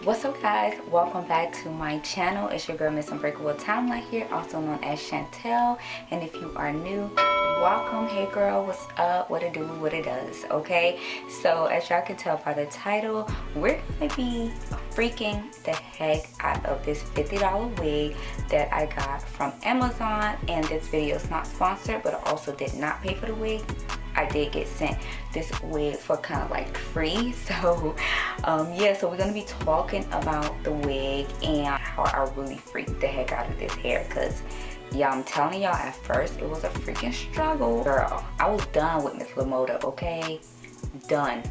What's up guys, welcome back to my channel. It's your girl MsUnbreakableTimeline here, also known as Chantel, and if you are new, welcome. Hey girl, what's up, what it do, what it does. Okay, so as y'all can tell by the title, we're gonna be freaking the heck out of this $50 wig that I got from Amazon. And this video is not sponsored, but I also did not pay for the wig. I did get sent this wig for kind of like free. So yeah, so we're gonna be talking about the wig and how I really freaked the heck out of this hair, because yeah, I'm telling y'all, at first it was a freaking struggle. Girl, I was done with Miss Lemoda, okay? Done.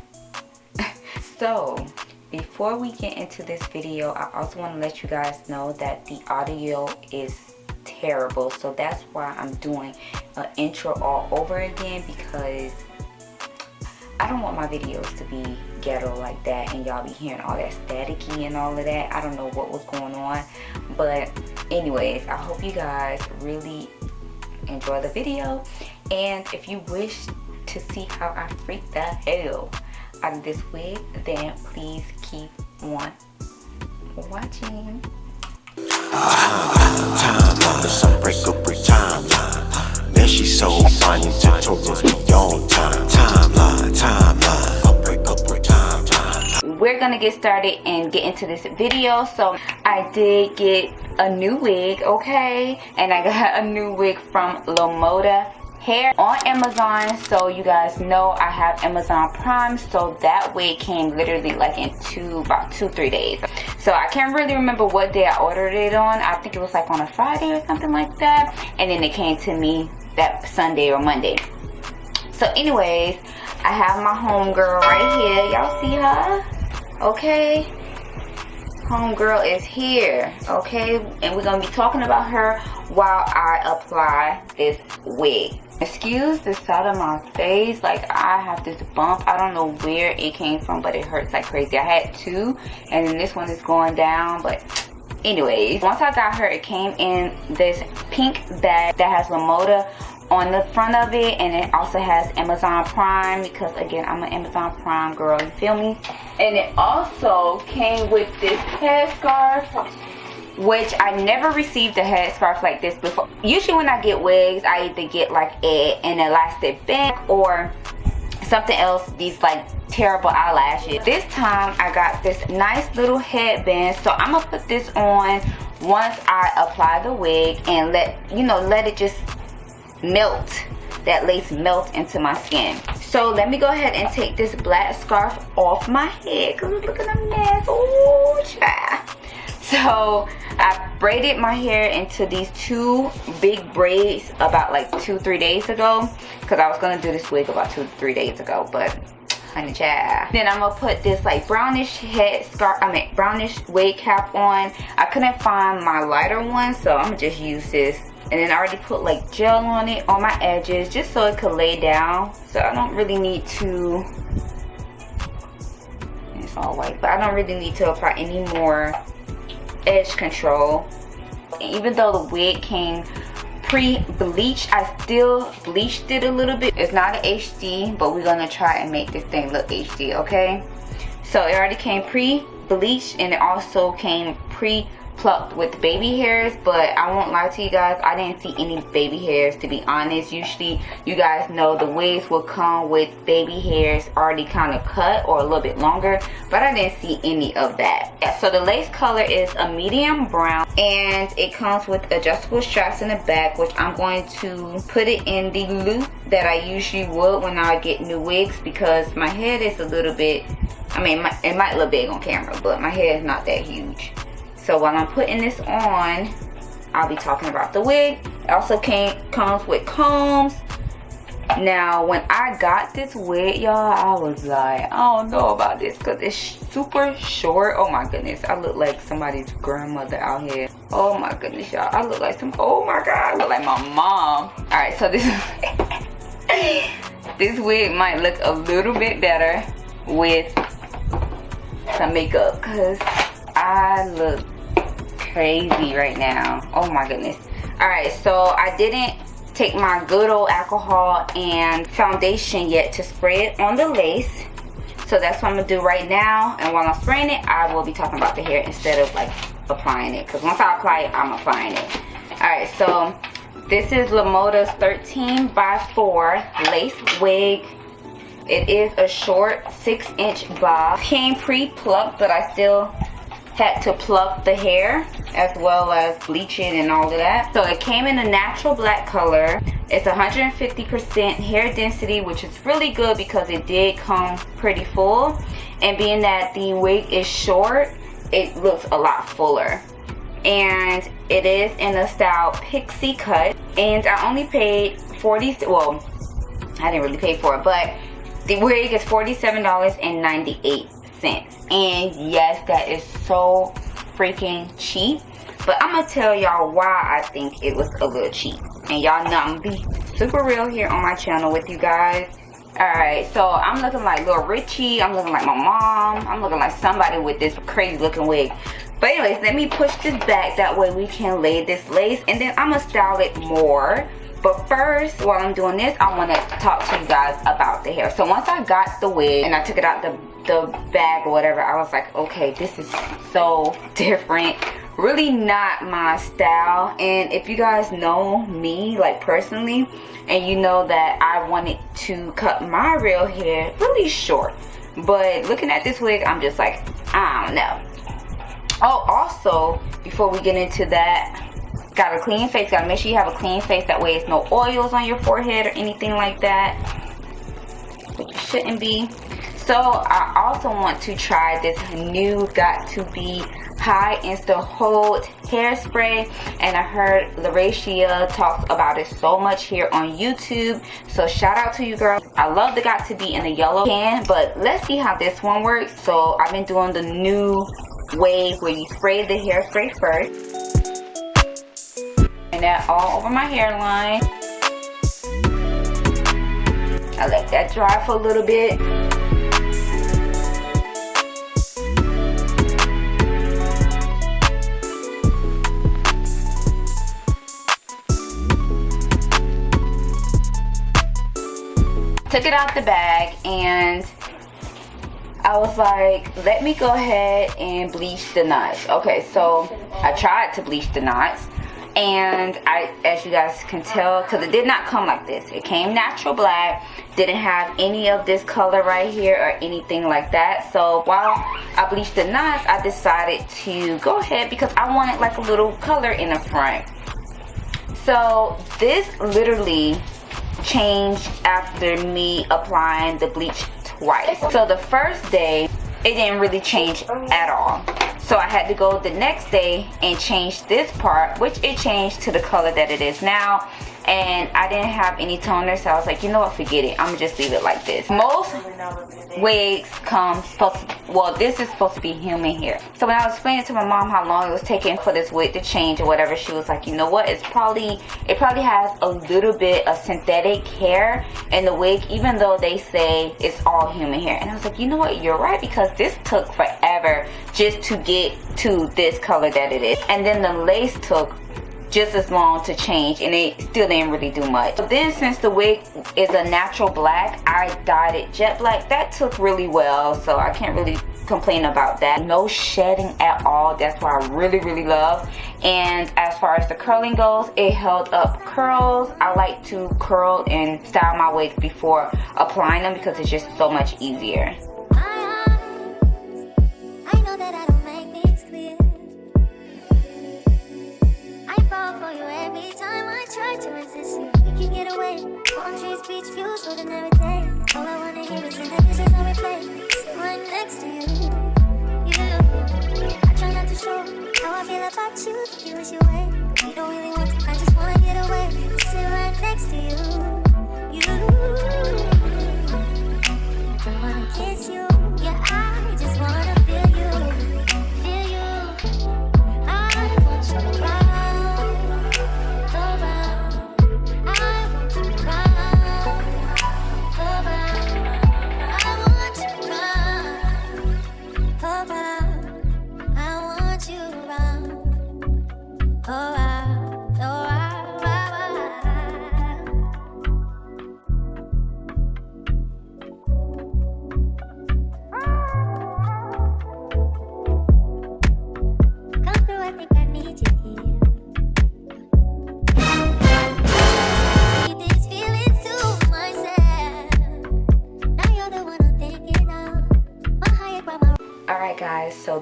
So before we get into this video, I also want to let you guys know that the audio is terrible, so that's why I'm doing an intro all over again, because I don't want my videos to be ghetto like that and y'all be hearing all that staticky and all of that. I don't know what was going on, but anyways, I hope you guys really enjoy the video, and if you wish to see how I freak the hell out of this wig, then please keep on watching. Timeline, it's unbreakable timeline. Then she's so fine, you tutorials be on time. Timeline, unbreakable timeline. We're gonna get started and get into this video. So I did get a new wig, okay, and I got a new wig from Lemoda hair on Amazon. So you guys know I have Amazon Prime, so that wig came literally like in about 2-3 days. So I can't really remember what day I ordered it on. I think it was like on a Friday or something like that, and then it came to me that Sunday or Monday. So anyways, I have my homegirl right here. Y'all see her? Okay, homegirl is here, okay, and we're gonna be talking about her while I apply this wig. Excuse the side of my face, like I have this bump. I don't know where it came from, but it hurts like crazy. I had two, and then this one is going down. But anyways, once I got her, it came in this pink bag that has Lemoda on the front of it, and it also has Amazon Prime, because again, I'm an Amazon Prime girl, you feel me? And it also came with this headscarf, which I never received a headscarf like this before. Usually when I get wigs, I either get like an elastic band or something else, these like terrible eyelashes. This time I got this nice little headband, so I'm gonna put this on once I apply the wig and let it just melt, that lace melt into my skin. So let me go ahead and take this black scarf off my head, because look at the mess. Oh child. So I braided my hair into these two big braids about like 2-3 days ago, because I was gonna do this wig about 2-3 days ago, but honey child. Then I'm gonna put this like brownish brownish wig cap on. I couldn't find my lighter one, so I'm gonna just use this. And then I already put like gel on it on my edges, just so it could lay down. So I don't really need to, it's all white, but I don't really need to apply any more edge control. Even though the wig came pre-bleached, I still bleached it a little bit. It's not an HD, but we're gonna try and make this thing look HD, okay? So it already came pre-bleached, and it also came pre-plucked with baby hairs, but I won't lie to you guys, I didn't see any baby hairs, to be honest. Usually you guys know the wigs will come with baby hairs already kind of cut or a little bit longer, but I didn't see any of that. Yeah, so the lace color is a medium brown, and it comes with adjustable straps in the back, which I'm going to put it in the loop that I usually would when I get new wigs, because my head is a little bit, I mean, it might look big on camera, but my head is not that huge. So while I'm putting this on, I'll be talking about the wig. It also comes with combs. Now, when I got this wig, y'all, I was like, I don't know about this, because it's super short. Oh my goodness, I look like somebody's grandmother out here. Oh my goodness, y'all, I look like oh my god, I look like my mom. All right, so this this wig might look a little bit better with some makeup, because I look crazy right now. Oh my goodness. All right, so I didn't take my good old alcohol and foundation yet to spray it on the lace. So that's what I'm gonna do right now, and while I'm spraying it, I will be talking about the hair instead of like applying it, because once I apply it, I'm applying it. Alright, so this is Lemoda's 13x4 lace wig. It is a short 6-inch bob. Came pre-plucked, but I still had to pluck the hair as well as bleach it and all of that. So it came in a natural black color. It's 150% hair density, which is really good because it did come pretty full. And being that the wig is short, it looks a lot fuller. And it is in the style Pixie cut. And I only paid well, I didn't really pay for it, but the wig is $47.98. And yes, that is so freaking cheap. But I'm gonna tell y'all why I think it was a little cheap. And y'all know I'm gonna be super real here on my channel with you guys. Alright, so I'm looking like little Richie. I'm looking like my mom. I'm looking like somebody with this crazy looking wig. But anyways, let me push this back. That way we can lay this lace. And then I'm gonna style it more. But first, while I'm doing this, I want to talk to you guys about the hair. So once I got the wig and I took it out the bag or whatever, I was like, okay, this is so different. Really not my style. And if you guys know me, like personally, and you know that I wanted to cut my real hair really short. But looking at this wig, I'm just like, I don't know. Oh, also, before we get into that, got a clean face. Gotta make sure you have a clean face. That way it's no oils on your forehead or anything like that. Which shouldn't be. So I also want to try this new Got To Be High Insta Hold hairspray. And I heard Laracia talks about it so much here on YouTube. So shout out to you, girl. I love the Got To Be in the yellow can. But let's see how this one works. So I've been doing the new wave where you spray the hairspray first. And that all over my hairline. I let that dry for a little bit. Took it out the bag and I was like, let me go ahead and bleach the knots. Okay, so I tried to bleach the knots. And as you guys can tell, because it did not come like this. It came natural black. Didn't have any of this color right here or anything like that. So while I bleached the knots, I decided to go ahead because I wanted like a little color in the front. So this literally changed after me applying the bleach twice. So the first day, it didn't really change at all. So I had to go the next day and change this part, which it changed to the color that it is now. And I didn't have any toner, so I was like, you know what, forget it. I'm gonna just leave it like this. Most wigs come well, this is supposed to be human hair. So when I was explaining to my mom how long it was taking for this wig to change or whatever, she was like, you know what, it probably has a little bit of synthetic hair in the wig, even though they say it's all human hair. And I was like, you know what, you're right, because this took forever just to get to this color that it is. And then the lace took just as long to change, and it still didn't really do much. But then since the wig is a natural black, I dyed it jet black. That took really well, so I can't really complain about that. No shedding at all. That's what I really love. And as far as the curling goes, it held up curls. I like to curl and style my wigs before applying them because it's just so much easier. I know that I don't make things clear. I fall for you every time I try to resist you. You can get away. Palm trees, beach views, ordinary day. All I wanna hear is in the visions I replay. Sit right next to you. I try not to show how I feel about you. You wish you away. You don't really want to, I just wanna get away. Sit right next to you. I wanna kiss you. Yeah, I just wanna feel you. Feel you. I want you around. Around. I want you around. Around. I want you around. Around. I want you around. Around.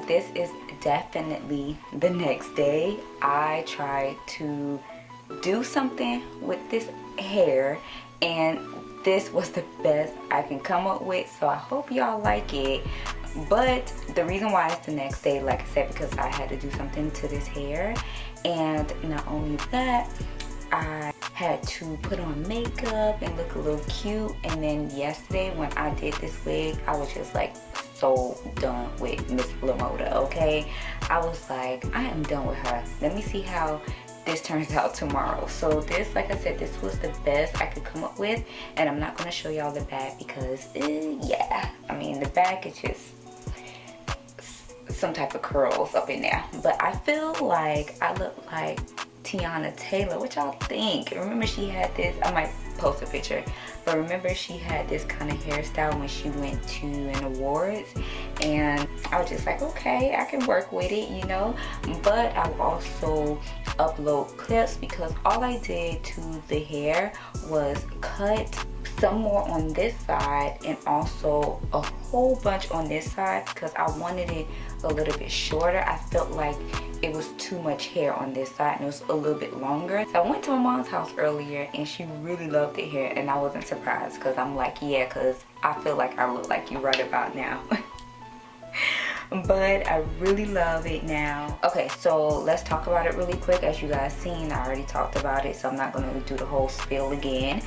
this is definitely the next day. I tried to do something with this hair, and this was the best I can come up with, so I hope y'all like it. But the reason why it's the next day, like I said, because I had to do something to this hair. And not only that, I had to put on makeup and look a little cute. And then yesterday when I did this wig, I was just like so done with Miss Lemoda, okay? I was like, I am done with her. Let me see how this turns out tomorrow. So this, like I said, this was the best I could come up with. And I'm not going to show y'all the back because, yeah. I mean, the back is just some type of curls up in there. But I feel like I look like Teyana Taylor. What y'all think? Remember she had this, I might post a picture, but remember she had this kind of hairstyle when she went to an awards, and I was just like, okay, I can work with it, you know. But I will also upload clips because all I did to the hair was cut some more on this side and also a whole bunch on this side because I wanted it a little bit shorter. I felt like it was too much hair on this side and it was a little bit longer. So I went to my mom's house earlier and she really loved the hair, and I wasn't surprised because I'm like, yeah, because I feel like I look like you right about now. But I really love it now. Okay, so let's talk about it really quick. As you guys seen, I already talked about it, so I'm not going to do the whole spiel again.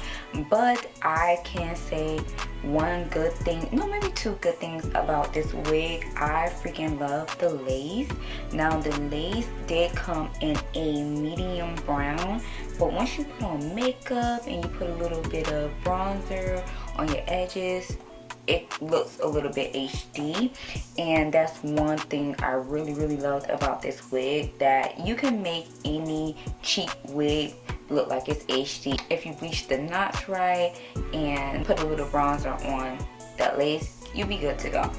But I can say one good thing, no, maybe two good things about this wig. I freaking love the lace. Now the lace did come in a medium brown, but once you put on makeup and you put a little bit of bronzer on your edges, it looks a little bit HD. And that's one thing I really loved about this wig, that you can make any cheap wig look like it's HD if you bleach the knots right and put a little bronzer on that lace. You'll be good to go.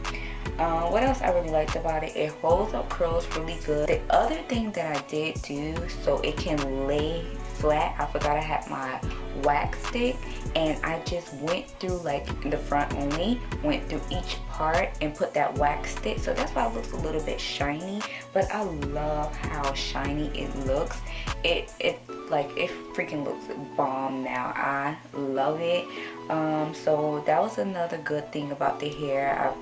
What else I really liked about it, it holds up curls really good. The other thing that I did do so it can lay flat, I forgot I had my wax stick, and I just went through, like in the front only, went through each part and put that wax stick, so that's why it looks a little bit shiny. But I love how shiny it looks. It freaking looks bomb now. I love it. So that was another good thing about the hair.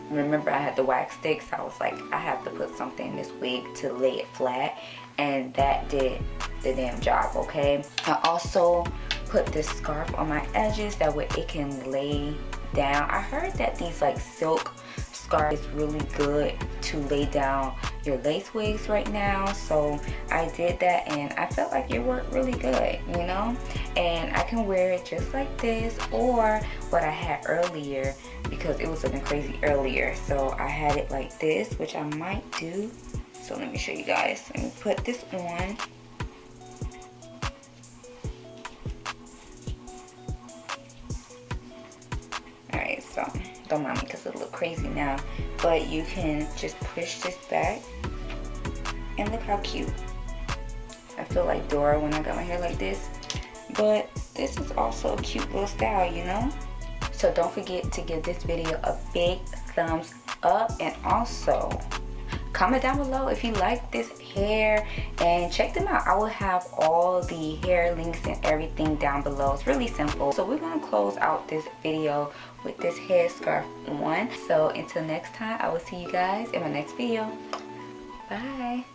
Remember I had the wax stick, so I was like, I have to put something in this wig to lay it flat, and that did the damn job, okay? I also put this scarf on my edges, that way it can lay down. I heard that these like silk scarf is really good to lay down your lace wigs right now, so I did that and I felt like it worked really good, you know. And I can wear it just like this, or what I had earlier, because it was looking crazy earlier, so I had it like this, which I might do. So let me show you guys. Let me put this on. Alright, so don't mind me because it look crazy now, but you can just push this back and look how cute. I feel like Dora when I got my hair like this, but this is also a cute little style, you know. So don't forget to give this video a big thumbs up, and also comment down below if you like this hair, and check them out. I will have all the hair links and everything down below. It's really simple. So we're going to close out this video with this headscarf on. So until next time, I will see you guys in my next video. Bye.